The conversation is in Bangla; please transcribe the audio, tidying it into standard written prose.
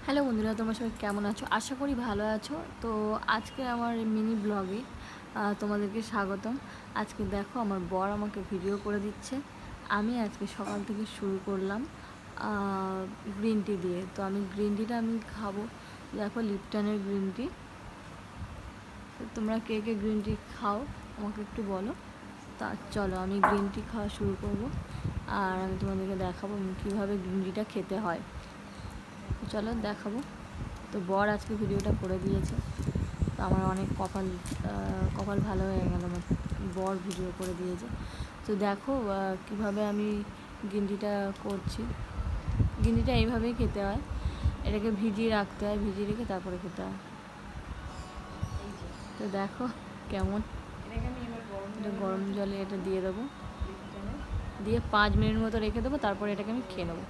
হ্যালো বন্ধুরা, তোমরা সবাই কেমন আছো? আশা করি ভালো আছো। তো আজকে আমার মিনি ব্লগে তোমাদেরকে স্বাগতম। আজকে দেখো আমার বর আমাকে ভিডিও করে দিচ্ছে। আমি আজকে সকাল থেকে শুরু করলাম গ্রিন টি দিয়ে। তো আমি গ্রিন টিটা আমি খাবো। দেখো লিপটনের গ্রিন টি। তোমরা কে কে গ্রিন টি খাও আমাকে একটু বলো। তা চলো আমি গ্রিন টি খাওয়া শুরু করব। আর আমি তোমাদেরকে দেখাবো কীভাবে গ্রিন টিটা খেতে হয়। চলো দেখাবো। তো বর আজকে ভিডিওটা করে দিয়েছে। তো আমার অনেক কপাল ভালো হয়ে গেল, আমার বর ভিডিও করে দিয়েছে। তো দেখো কিভাবে আমি গিন্ডিটা করছি। গিন্ডিটা এইভাবেই খেতে হয়, এটাকে ভিজিয়ে রাখতে হয়, ভিজিয়ে রেখে তারপরে খেতে হয়। তো দেখো কেমন, এটা গরম জলে এটা দিয়ে দেবো, দিয়ে 5 মিনিট মতো রেখে দেবো, তারপরে এটাকে আমি খেয়ে নেবো।